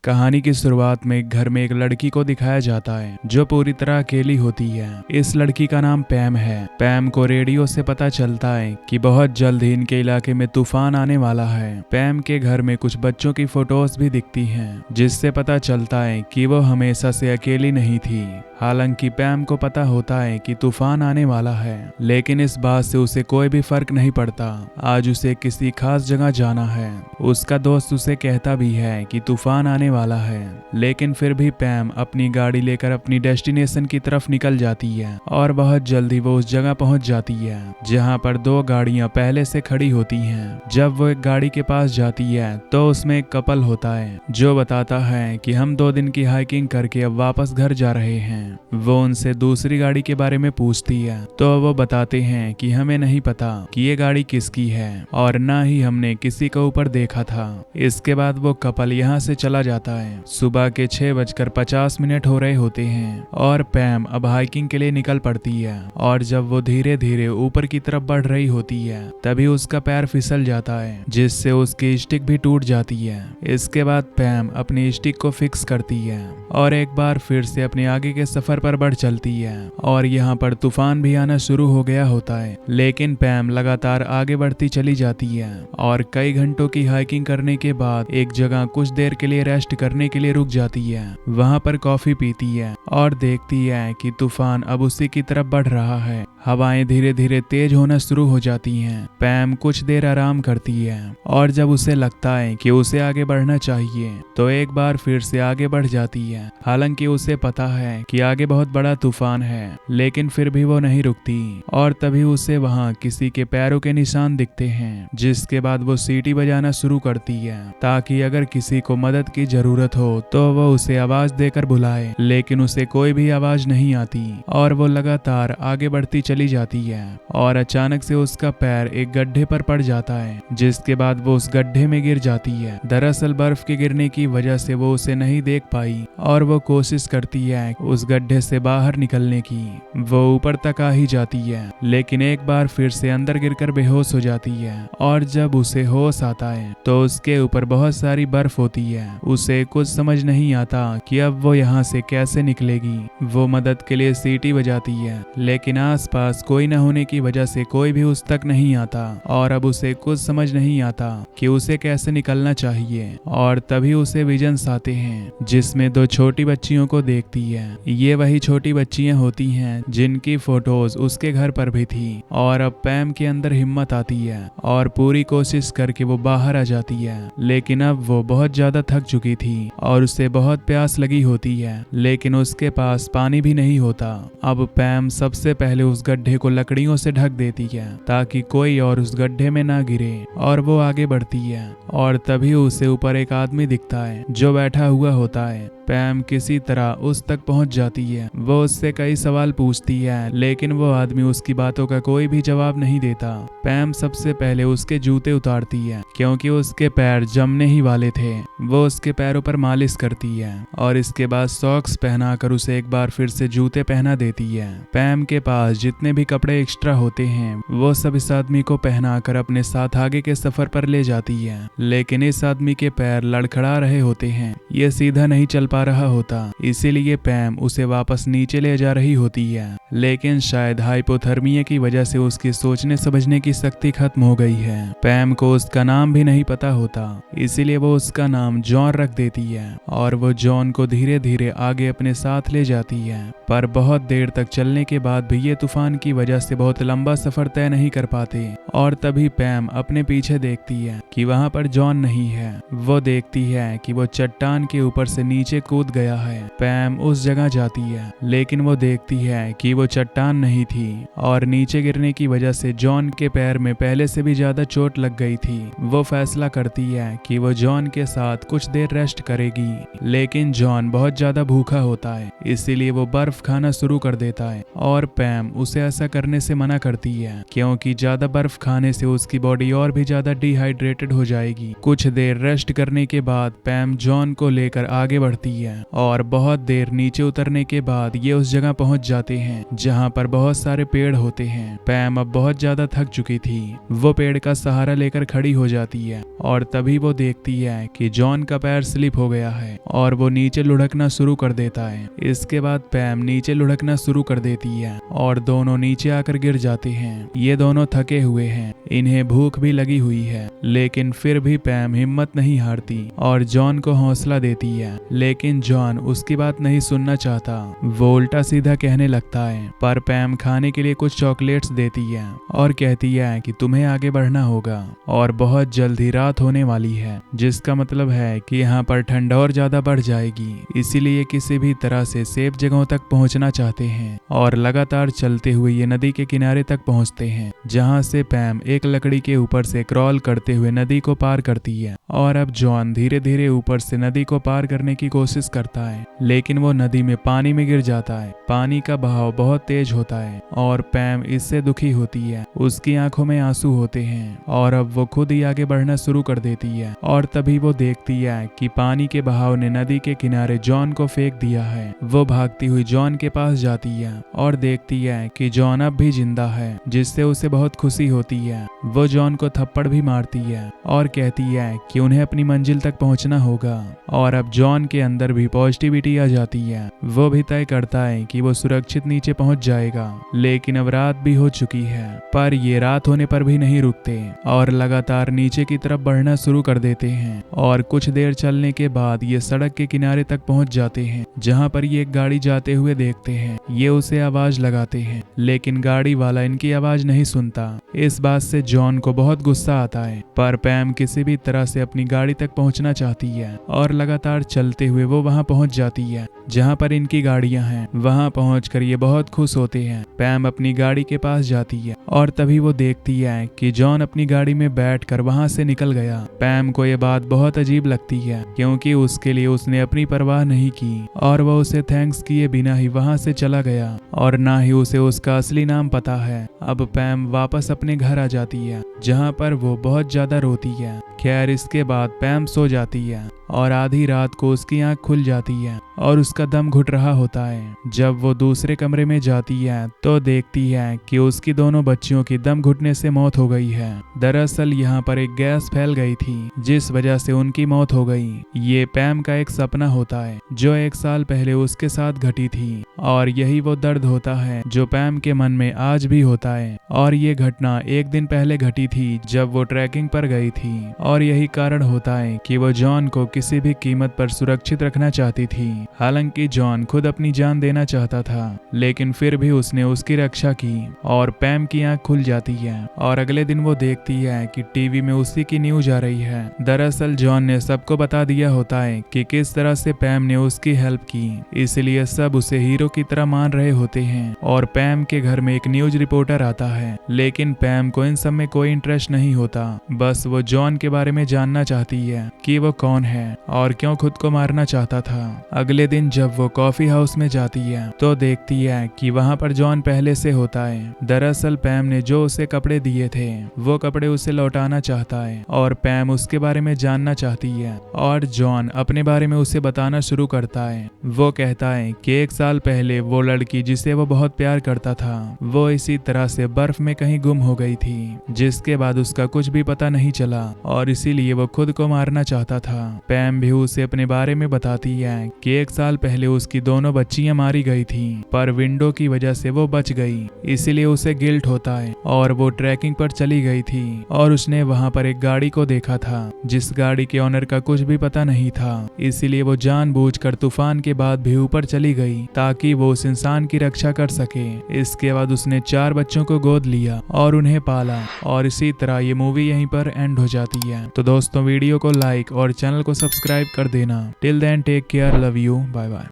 कहानी की शुरुआत में एक घर में एक लड़की को दिखाया जाता है जो पूरी तरह अकेली होती है। इस लड़की का नाम पैम है। पैम को रेडियो से पता चलता है कि बहुत जल्द ही इनके इलाके में तूफान आने वाला है। पैम के घर में कुछ बच्चों की फोटोज भी दिखती हैं, जिससे पता चलता है कि वो हमेशा से अकेली नहीं थी। हालांकि पैम को पता होता है कि तूफान आने वाला है, लेकिन इस बात से उसे कोई भी फर्क नहीं पड़ता। आज उसे किसी खास जगह जाना है। उसका दोस्त उसे कहता भी है कि तूफान आने वाला है, लेकिन फिर भी पैम अपनी गाड़ी लेकर अपनी डेस्टिनेशन की तरफ निकल जाती है और बहुत जल्दी वो उस जगह पहुंच जाती है जहां पर दो गाड़ियां पहले से खड़ी होती हैं। जब वो एक गाड़ी के पास जाती है तो उसमें एक कपल होता है जो बताता है कि हम 2 दिन की हाइकिंग करके अब वापस घर जा रहे हैं। वो उनसे दूसरी गाड़ी के बारे में पूछती है तो वो बताते हैं कि हमें नहीं पता कि ये गाड़ी किसकी है और ना ही हमने किसी को ऊपर देखा था। इसके बाद वो कपल यहाँ से चला जाता है। सुबह के 6:50 हो रहे होते हैं और पैम अब हाइकिंग के लिए निकल पड़ती है और जब वो धीरे धीरे ऊपर की तरफ बढ़ रही होती है तभी उसका पैर फिसल जाता है, जिससे उसकी स्टिक भी टूट जाती है। इसके बाद पैम अपनी स्टिक को फिक्स करती है और एक बार फिर से अपने आगे के सफर पर बढ़ चलती है और यहाँ पर तूफान भी आना शुरू हो गया होता है। लेकिन पैम लगातार आगे बढ़ती चली जाती है और कई घंटों की हाइकिंग करने के बाद एक जगह कुछ देर के लिए रेस्ट करने के लिए रुक जाती है। वहाँ पर कॉफी पीती है और देखती है कि तूफान अब उसी की तरफ बढ़ रहा है। हवाएं धीरे धीरे तेज होना शुरू हो जाती हैं। पैम कुछ देर आराम करती है और जब उसे लगता है कि उसे आगे बढ़ना चाहिए तो एक बार फिर से आगे बढ़ जाती है। हालांकि उसे पता है कि आगे बहुत बड़ा तूफान है, लेकिन फिर भी वो नहीं रुकती और तभी उसे वहाँ किसी के पैरों के निशान दिखते हैं। जिसके बाद वो सीटी बजाना शुरू करती है ताकि अगर किसी को मदद की जरूरत हो तो वो उसे आवाज देकर बुलाए, लेकिन उसे कोई भी आवाज नहीं आती और वो लगातार आगे बढ़ती चली जाती है और अचानक से उसका पैर एक गड्ढे पर पड़ जाता है, जिसके बाद वो उस गड्ढे में गिर जाती है। दरअसल बर्फ के गिरने की वजह से वो उसे नहीं देख पाई और वो कोशिश करती है उस गड्ढे से बाहर निकलने की। वो ऊपर तक आ ही जाती है, लेकिन एक बार फिर से अंदर गिरकर बेहोश हो जाती है और जब उसे होश आता है तो उसके ऊपर बहुत सारी बर्फ होती है। उसे कुछ समझ नहीं आता कि अब वो यहाँ से कैसे निकलेगी। वो मदद के लिए सीटी बजाती है, लेकिन आसपास कोई न होने की वजह से कोई भी उस तक नहीं आता और अब उसे कुछ समझ नहीं आता कि उसे कैसे निकलना चाहिए। और तभी उसे विजन्स आते हैं जिसमें 2 छोटी बच्चियों को देखती है। ये वही छोटी बच्चियां होती हैं जिनकी फोटोज उसके घर पर भी थी और अब पैम के अंदर हिम्मत आती है और पूरी कोशिश करके वो बाहर आ जाती है। लेकिन अब वो बहुत ज्यादा थक चुकी थी और उसे बहुत प्यास लगी होती है, लेकिन उसके पास पानी भी नहीं होता। अब पैम सबसे पहले उस गड्ढे को लकड़ियों से ढक देती है ताकि कोई और उस गड्ढे में ना गिरे और वो आगे बढ़ती है और तभी उसे ऊपर एक आदमी दिखता है जो बैठा हुआ होता है। पैम किसी तरह उस तक पहुंच जाती है। वो उससे कई सवाल पूछती है, लेकिन वो आदमी उसकी बातों का कोई भी जवाब नहीं देता। पैम सबसे पहले उसके जूते उतारती है क्योंकि उसके पैर जमने ही वाले थे। वो उसके पैरों पर मालिश करती है और इसके बाद सॉक्स पहनाकर उसे एक बार फिर से जूते पहना देती है। पैम के पास जितने भी कपड़े एक्स्ट्रा होते हैं वो सब इस आदमी को पहनाकर अपने साथ आगे के सफर पर ले जाती है, लेकिन इस आदमी के पैर लड़खड़ा रहे होते हैं। ये सीधा नहीं चल रहा होता, इसीलिए पैम उसे वापस नीचे ले जा रही होती है। लेकिन शायद हाइपोथर्मिया की वजह से उसकी सोचने समझने की शक्ति खत्म हो गई है। पैम को उसका नाम भी नहीं पता होता, इसीलिए वो उसका नाम जॉन रख देती है और वो जॉन को धीरे धीरे आगे अपने साथ ले जाती है। पर बहुत देर तक चलने के बाद भी ये तूफान की वजह से बहुत लंबा सफर तय नहीं कर पाते और तभी पैम अपने पीछे देखती है कि वहाँ पर जॉन नहीं है। वो देखती है कि वो चट्टान के ऊपर से नीचे कूद गया है। पैम उस जगह जाती है, लेकिन वो देखती है कि वो चट्टान नहीं थी और नीचे गिरने की वजह से जॉन के पैर में पहले से भी ज्यादा चोट लग गई थी। वो फैसला करती है कि वो जॉन के साथ कुछ देर रेस्ट करेगी, लेकिन जॉन बहुत ज्यादा भूखा होता है, इसीलिए वो बर्फ खाना शुरू कर देता है और पैम उसे ऐसा करने से मना करती है क्योंकि ज्यादा बर्फ खाने से उसकी बॉडी और भी ज्यादा डिहाइड्रेटेड हो जाएगी। कुछ देर रेस्ट करने के बाद पैम जॉन को लेकर आगे बढ़ती है और बहुत देर नीचे उतरने के बाद ये उस जगह पहुंच जाते हैं जहां पर बहुत सारे पेड़ होते हैं। पैम अब बहुत ज्यादा थक चुकी थी। वो पेड़ का सहारा लेकर खड़ी हो जाती है और तभी वो देखती है कि जॉन का पैर स्लिप हो गया है और वो नीचे लुढ़कना शुरू कर देता है। इसके बाद पैम नीचे लुढ़कना शुरू कर देती है और दोनों नीचे आकर गिर जाते हैं। ये दोनों थके हुए हैं, इन्हें भूख भी लगी हुई है, लेकिन फिर भी पैम हिम्मत नहीं हारती और जॉन को हौसला देती है। लेकिन जॉन उसकी बात नहीं सुनना चाहता। वो उल्टा सीधा कहने लगता है, पर पैम खाने के लिए कुछ चॉकलेट्स देती है और कहती है कि तुम्हें आगे बढ़ना होगा और बहुत जल्द ही रात होने वाली है, जिसका मतलब है कि यहाँ पर ठंड और ज्यादा बढ़ जाएगी। इसीलिए किसी भी तरह से सेफ जगहों तक पहुँचना चाहते हैं और लगातार चलते हुए ये नदी के किनारे तक पहुँचते हैं, जहाँ से पैम एक लकड़ी के ऊपर से क्रॉल करते हुए नदी को पार करती है। और अब जॉन धीरे धीरे ऊपर से नदी को पार करने की कोशिश करता है, लेकिन वो नदी में पानी में गिर जाता है। पानी का बहाव बहुत तेज होता है और पैम इससे दुखी होती है। उसकी आंखों में आंसू होते हैं और अब वो खुद ही आगे बढ़ना शुरू कर देती है और तभी वो देखती है कि पानी के बहाव ने नदी के किनारे जॉन को फेंक दिया है। वो भागती हुई जॉन के पास जाती है और देखती है कि जॉन अब भी जिंदा है, जिससे उसे बहुत खुशी होती है। वो जॉन को थप्पड़ भी मारती है और कहती है कि उन्हें अपनी मंजिल तक पहुंचना होगा। और अब जॉन के अंदर भी पॉजिटिविटी आ जाती है। वो भी तय करता है कि वो सुरक्षित नीचे पहुंच जाएगा। लेकिन अब रात भी हो चुकी है, पर ये रात होने पर भी नहीं रुकते और लगातार नीचे की तरफ बढ़ना शुरू कर देते हैं। और कुछ देर चलने के बाद ये सड़क के किनारे तक पहुंच जाते हैं, जहां पर ये एक गाड़ी जाते हुए देखते हैं। ये उसे आवाज लगाते हैं, लेकिन गाड़ी वाला इनकी आवाज नहीं सुनता। इस बात से जॉन को बहुत गुस्सा आता है, पर पैम किसी भी तरह से अपनी गाड़ी तक पहुंचना चाहती है और लगातार चलते हुए वो वहां पहुंच जाती है जहां पर इनकी गाड़ियां हैं। वहां पहुंचकर ये बहुत खुश होते हैं। पैम अपनी गाड़ी के पास जाती है और तभी वो देखती है कि जॉन अपनी गाड़ी में बैठकर वहां से निकल गया। पैम को ये बात बहुत अजीब लगती है, क्योंकि उसके लिए उसने अपनी परवाह नहीं की और वह उसे थैंक्स किए बिना ही वहां से चला गया और ना ही उसे उसका असली नाम पता है। अब पैम वापस अपने घर आ जाती है, जहाँ पर वो बहुत ज्यादा रोती है। खैर, इसके बाद पैम सो जाती है और आधी रात को उसकी आंख खुल जाती है और उसका दम घुट रहा होता है। जब वो दूसरे कमरे में जाती है तो देखती है कि उसकी दोनों बच्चियों की दम घुटने से मौत हो गई है। दरअसल यहाँ पर एक गैस फैल गई थी, जिस वजह से उनकी मौत हो गई। ये पैम का एक सपना होता है जो 1 साल पहले उसके साथ घटी थी और यही वो दर्द होता है जो पैम के मन में आज भी होता है। और ये घटना 1 दिन पहले घटी थी जब वो ट्रैकिंग पर गई थी और यही कारण होता है कि वो जॉन को किसी भी कीमत पर सुरक्षित रखना चाहती थी। हालांकि जॉन खुद अपनी जान देना चाहता था, लेकिन फिर भी उसने उसकी रक्षा की और पैम की आंख खुल जाती है और अगले दिन वो देखती है कि टीवी में उसी की न्यूज आ रही है। दरअसल जॉन ने सबको बता दिया होता है कि किस तरह से पैम ने उसकी हेल्प की, इसलिए सब उसे हीरो की तरह मान रहे होते हैं। और पैम के घर में एक न्यूज रिपोर्टर आता है, लेकिन पैम को इन सब में कोई इंटरेस्ट नहीं होता। बस वो जॉन के बारे में जानना चाहती है कि वो कौन है और क्यों खुद को मारना चाहता था। अगले दिन जब वो कॉफी हाउस में जाती है तो देखती है कि वहाँ पर जॉन पहले से होता है। दरअसल पैम ने जो उसे कपड़े दिए थे वो कपड़े उसे लौटाना चाहता है और पैम उसके बारे में जानना चाहती है और जॉन अपने बारे में उसे बताना शुरू करता है। वो कहता है कि 1 साल पहले वो लड़की जिसे वो बहुत प्यार करता था वो इसी तरह से बर्फ में कहीं गुम हो गई थी, जिसके बाद उसका कुछ भी पता नहीं चला और इसीलिए वो खुद को मारना चाहता था। पैम भी उसे अपने बारे में बताती है कि 1 साल पहले उसकी दोनों बच्चियां मारी गई थी, पर विंडो की वजह से वो बच गई, इसीलिए उसे गिल्ट होता है और वो ट्रैकिंग पर चली गई थी और उसने वहां पर एक गाड़ी को देखा था जिस गाड़ी के ओनर का कुछ भी पता नहीं था। इसीलिए वो जानबूझकर तूफान के बाद भी ऊपर चली गई ताकि वो उस इंसान की रक्षा कर सके। इसके बाद उसने 4 बच्चों को गोद लिया और उन्हें पाला और इसी तरह ये मूवी यहीं पर एंड हो जाती है। तो दोस्तों, वीडियो को लाइक और चैनल को सब्सक्राइब कर देना। Till then take care, love you, bye bye.